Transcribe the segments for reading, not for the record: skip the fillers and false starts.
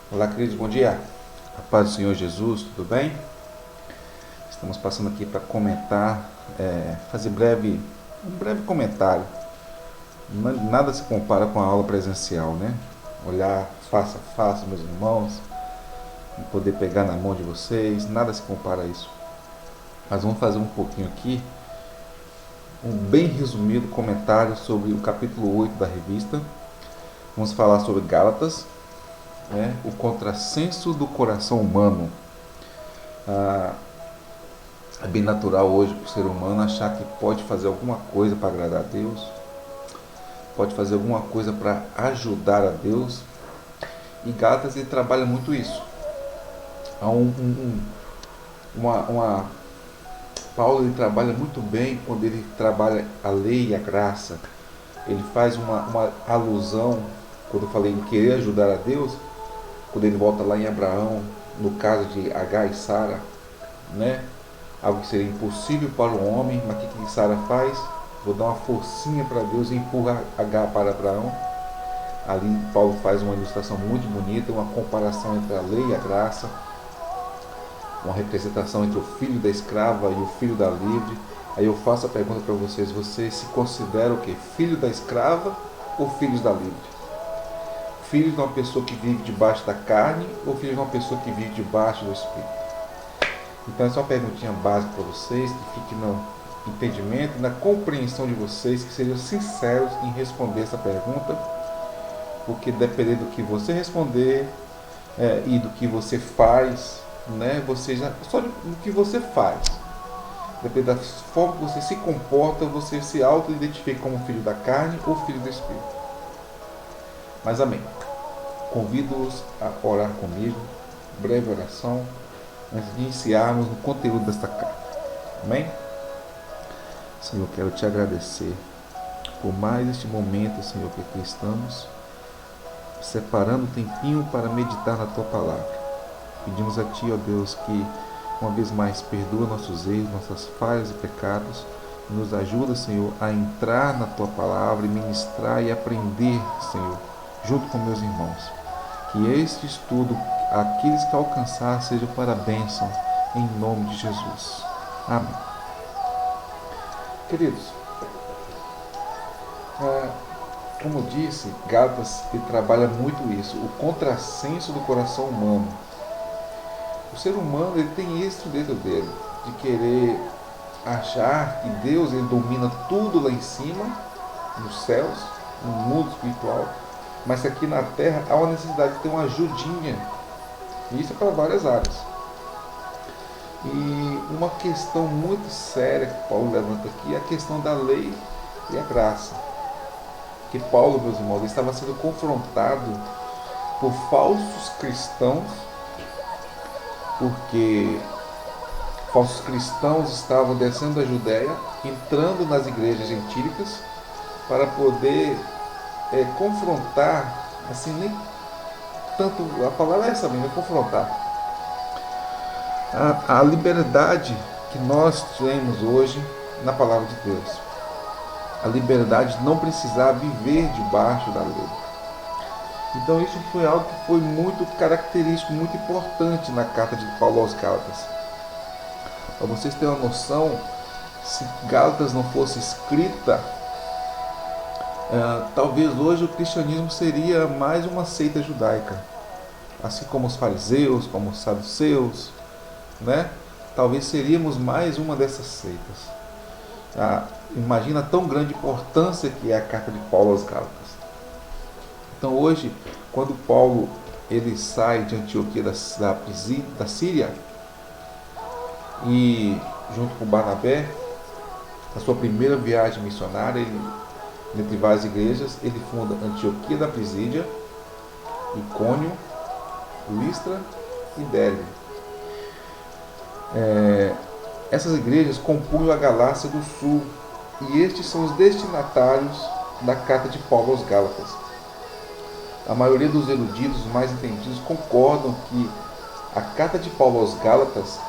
Olá, queridos, bom dia. A paz do Senhor Jesus, tudo bem? Estamos passando aqui para comentar, fazer um breve comentário. Nada se compara com a aula presencial, né? Olhar face a face, meus irmãos, e poder pegar na mão de vocês, nada se compara a isso. Mas vamos fazer um pouquinho aqui, um bem resumido comentário sobre o capítulo 8 da revista. Vamos falar sobre Gálatas, o contrassenso do coração humano. É bem natural hoje para o ser humano achar que pode fazer alguma coisa para agradar a Deus, pode fazer alguma coisa para ajudar a Deus. E Gálatas ele trabalha muito isso. Há Paulo ele trabalha muito bem quando ele trabalha a lei e a graça. Ele faz uma alusão, quando eu falei em querer ajudar a Deus, quando ele volta lá em Abraão, no caso de Agar e Sara, né? Algo que seria impossível para o homem, mas o que Sara faz? Vou dar uma forcinha para Deus e empurra Agar para Abraão. Ali Paulo faz uma ilustração muito bonita, uma comparação entre a lei e a graça, uma representação entre o filho da escrava e o filho da livre. Aí eu faço a pergunta para vocês: vocês se consideram o quê? Filho da escrava ou filhos da livre? Filho de uma pessoa que vive debaixo da carne ou filho de uma pessoa que vive debaixo do Espírito? Então essa é uma perguntinha básica para vocês, que fique no entendimento e na compreensão de vocês, que sejam sinceros em responder essa pergunta, porque dependendo do que você responder e do que você faz, né, só do que você faz, dependendo da forma que você se comporta, você se auto-identifica como filho da carne ou filho do Espírito. Mas amém. Convido-os a orar comigo, breve oração, antes de iniciarmos no conteúdo desta carta. Amém? Senhor, quero te agradecer por mais este momento, Senhor, que aqui estamos, separando um tempinho para meditar na tua palavra. Pedimos a ti, ó Deus, que uma vez mais perdoa nossos erros, nossas falhas e pecados, e nos ajuda, Senhor, a entrar na tua palavra e ministrar e aprender, Senhor, junto com meus irmãos. Que este estudo, aqueles que alcançar, seja para a bênção, em nome de Jesus. Amém. Queridos, como eu disse, Gálatas ele trabalha muito isso, o contrassenso do coração humano. O ser humano ele tem isso dentro dele, de querer achar que Deus ele domina tudo lá em cima, nos céus, no mundo espiritual, mas que aqui na terra há uma necessidade de ter uma ajudinha. E isso é para várias áreas. E uma questão muito séria que Paulo levanta aqui é a questão da lei e a graça. Que Paulo, meus irmãos, estava sendo confrontado por falsos cristãos, porque falsos cristãos estavam descendo da Judéia, entrando nas igrejas gentílicas para poder confrontar, assim, nem tanto, a palavra é essa mesmo, confrontar a liberdade que nós temos hoje na palavra de Deus, a liberdade de não precisar viver debaixo da lei. Então isso foi algo que foi muito característico, muito importante na carta de Paulo aos Gálatas. Para vocês terem uma noção, se Gálatas não fosse escrita, talvez hoje o cristianismo seria mais uma seita judaica, assim como os fariseus, como os saduceus, né? Talvez seríamos mais uma dessas seitas. Imagina a tão grande importância que é a carta de Paulo aos Gálatas. Então hoje, quando Paulo ele sai de Antioquia da Síria e junto com Barnabé, na sua primeira viagem missionária, entre várias igrejas, ele funda Antioquia da Pisídia, Icônio, Listra e Derbe. Essas igrejas compunham a Galácia do Sul, e estes são os destinatários da carta de Paulo aos Gálatas. A maioria dos eruditos mais entendidos concordam que a carta de Paulo aos Gálatas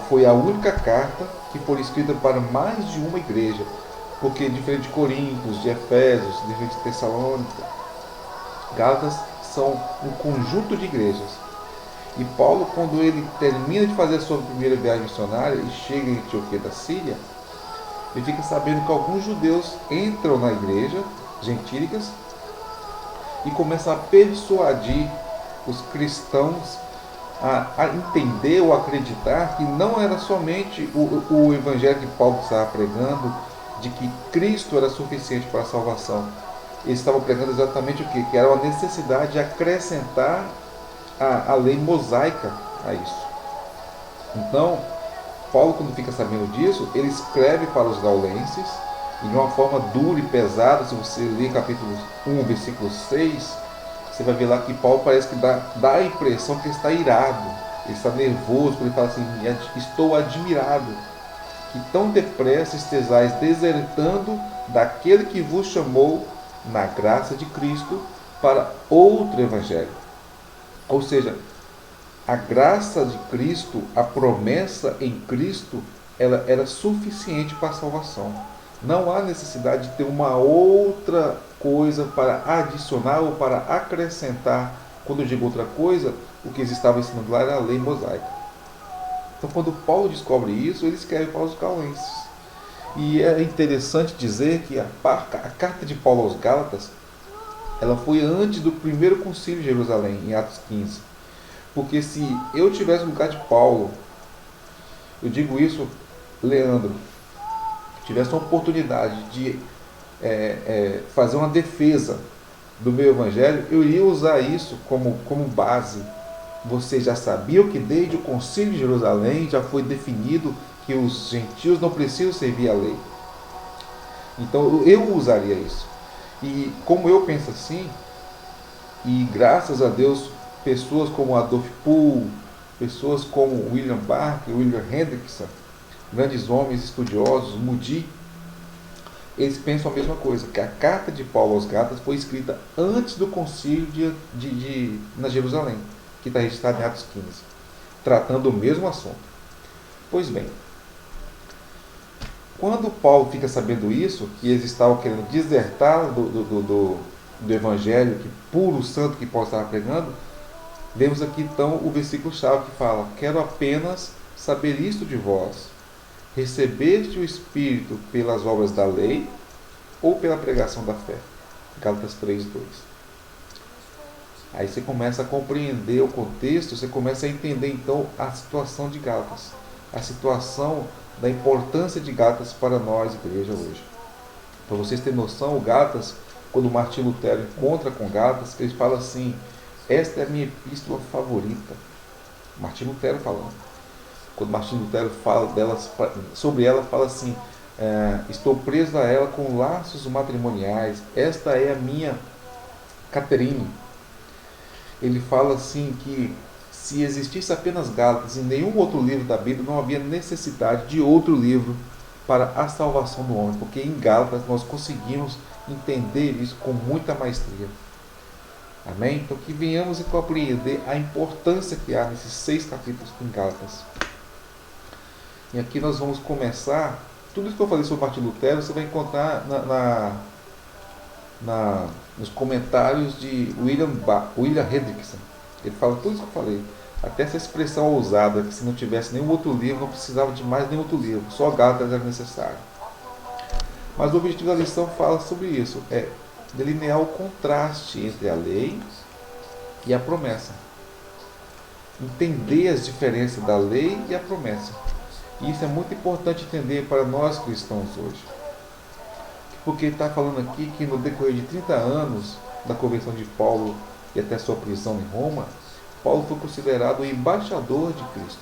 foi a única carta que foi escrita para mais de uma igreja, porque diferente de Coríntios, de Efésios, diferente de Tessalônica, Gálatas são um conjunto de igrejas. E Paulo, quando ele termina de fazer a sua primeira viagem missionária e chega em Antioquia da Síria, ele fica sabendo que alguns judeus entram na igreja, gentílicas, e começam a persuadir os cristãos a entender ou acreditar que não era somente o evangelho que Paulo estava pregando, de que Cristo era suficiente para a salvação. Eles estavam pregando exatamente o quê? Que era uma necessidade de acrescentar a lei mosaica a isso. Então, Paulo, quando fica sabendo disso, ele escreve para os gaulenses, e de uma forma dura e pesada. Se você ler capítulo 1, versículo 6, você vai ver lá que Paulo parece que dá a impressão que ele está irado, ele está nervoso, quando ele fala assim: estou admirado que tão depressa estejais desertando daquele que vos chamou na graça de Cristo para outro evangelho. Ou seja, a graça de Cristo, a promessa em Cristo, ela era suficiente para a salvação. Não há necessidade de ter uma outra coisa para adicionar ou para acrescentar. Quando eu digo outra coisa, o que eles estavam ensinando lá era a lei mosaica. Então, quando Paulo descobre isso, ele escreve para os gaulenses. E é interessante dizer que a carta de Paulo aos Gálatas, ela foi antes do primeiro concílio de Jerusalém, em Atos 15. Porque se eu tivesse no lugar de Paulo, eu digo isso, Leandro, tivesse uma oportunidade de fazer uma defesa do meu evangelho, eu iria usar isso como base. Vocês já sabiam que desde o concílio de Jerusalém já foi definido que os gentios não precisam servir a lei. Então eu usaria isso. E como eu penso assim, e graças a Deus, pessoas como Adolf Poole, pessoas como William Barclay, William Hendrickson, grandes homens estudiosos, Moody, eles pensam a mesma coisa, que a carta de Paulo aos Gálatas foi escrita antes do concílio na Jerusalém, que está registrado em Atos 15, tratando o mesmo assunto. Pois bem, quando Paulo fica sabendo isso, que eles estavam querendo desertar do evangelho que puro, santo que Paulo estava pregando, vemos aqui então o versículo-chave que fala: quero apenas saber isto de vós: recebeste o Espírito pelas obras da lei ou pela pregação da fé? Gálatas 3:2. Aí você começa a compreender o contexto, você começa a entender então a situação de Gálatas, a situação da importância de Gálatas para nós, igreja, hoje. Para vocês terem noção, o Gálatas, quando Martinho Lutero encontra com Gálatas, ele fala assim: esta é a minha epístola favorita. Martinho Lutero falando. Quando Martinho Lutero fala sobre ela, fala assim: estou preso a ela com laços matrimoniais, esta é a minha Caterine. Ele fala assim que se existisse apenas Gálatas e nenhum outro livro da Bíblia, não havia necessidade de outro livro para a salvação do homem, porque em Gálatas nós conseguimos entender isso com muita maestria. Amém? Então que venhamos a compreender a importância que há nesses 6 capítulos em Gálatas. E aqui nós vamos começar. Tudo isso que eu falei sobre Martinho Lutero, você vai encontrar nos comentários de William Hendrickson. Ele fala tudo isso que eu falei. Até essa expressão ousada, que se não tivesse nenhum outro livro, não precisava de mais nenhum outro livro. Só Gálatas era necessário. Mas o objetivo da lição fala sobre isso. É delinear o contraste entre a lei e a promessa. Entender as diferenças da lei e a promessa. E isso é muito importante entender para nós cristãos hoje. Porque ele está falando aqui que no decorrer de 30 anos da conversão de Paulo e até sua prisão em Roma, Paulo foi considerado o embaixador de Cristo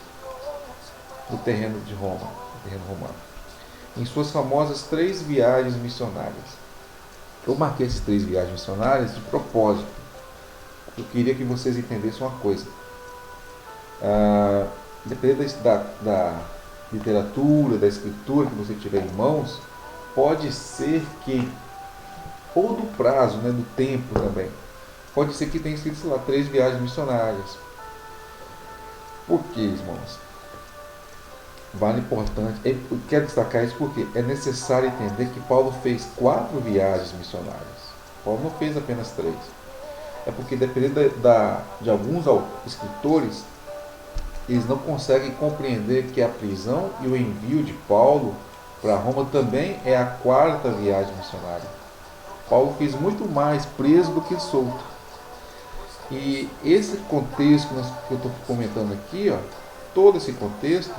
no terreno de Roma, no terreno romano, em suas famosas 3 viagens missionárias. Eu marquei essas 3 viagens missionárias de propósito. Eu queria que vocês entendessem uma coisa. Dependendo da literatura, da escritura que você tiver em mãos, pode ser que, ou do prazo, do tempo também, pode ser que tenha escrito, sei lá, 3 viagens missionárias. Por que, irmãos? Vale importante. Eu quero destacar isso porque é necessário entender que Paulo fez 4 viagens missionárias. Paulo não fez apenas 3. é porque, dependendo de alguns escritores, eles não conseguem compreender que a prisão e o envio de Paulo para Roma também é a quarta viagem missionária. Paulo fez muito mais preso do que solto. E esse contexto que eu estou comentando aqui, ó, todo esse contexto,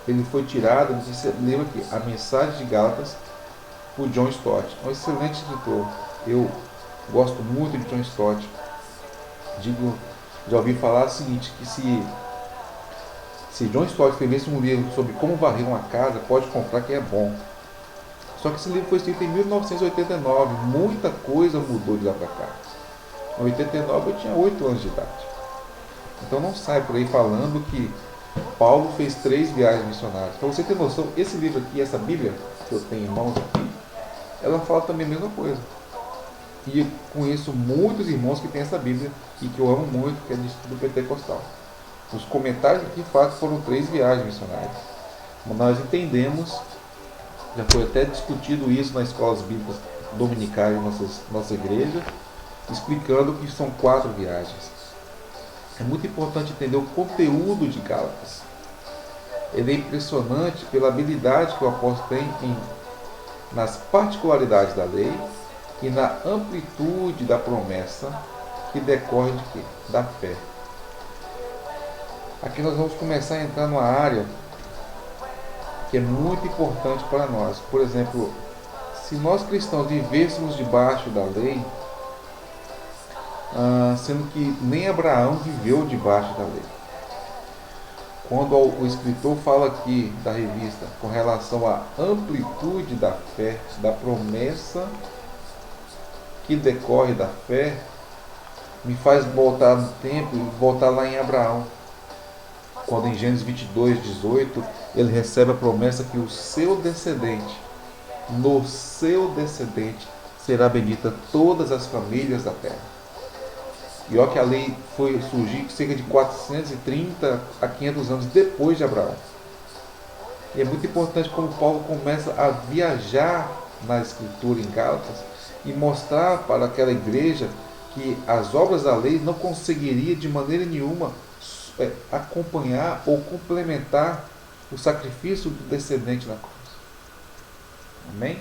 ele foi tirado, você lembra aqui, a mensagem de Gálatas por John Stott, um excelente escritor. Eu gosto muito de John Stott. Já ouvi falar o seguinte, que se John Stott escrevesse um livro sobre como varrer uma casa, pode comprar que é bom. Só que esse livro foi escrito em 1989, muita coisa mudou de lá para cá. Em 89 eu tinha 8 anos de idade. Então não sai por aí falando que Paulo fez 3 viagens missionárias. Para você ter noção, esse livro aqui, essa Bíblia que eu tenho em mãos aqui, ela fala também a mesma coisa. E eu conheço muitos irmãos que têm essa Bíblia e que eu amo muito, que é do Pentecostal. Os comentários aqui falam que foram 3 viagens missionárias. Mas nós entendemos, já foi até discutido isso nas escolas bíblicas dominicais da nossa igreja, explicando que são 4 viagens. É muito importante entender o conteúdo de Gálatas. Ele é impressionante pela habilidade que o apóstolo tem nas particularidades da lei e na amplitude da promessa que decorre de quê? Da fé. Aqui nós vamos começar a entrar numa área que é muito importante para nós. Por exemplo, se nós cristãos vivêssemos debaixo da lei, sendo que nem Abraão viveu debaixo da lei. Quando o escritor fala aqui da revista com relação à amplitude da fé, da promessa que decorre da fé, me faz voltar no tempo e voltar lá em Abraão. Quando em Gênesis 22, 18, ele recebe a promessa que o seu descendente, no seu descendente, será bendita todas as famílias da terra. E olha que a lei foi surgir cerca de 430 a 500 anos depois de Abraão. E é muito importante como Paulo começa a viajar na escritura em Gálatas e mostrar para aquela igreja que as obras da lei não conseguiria de maneira nenhuma acompanhar ou complementar o sacrifício do descendente na cruz. Amém?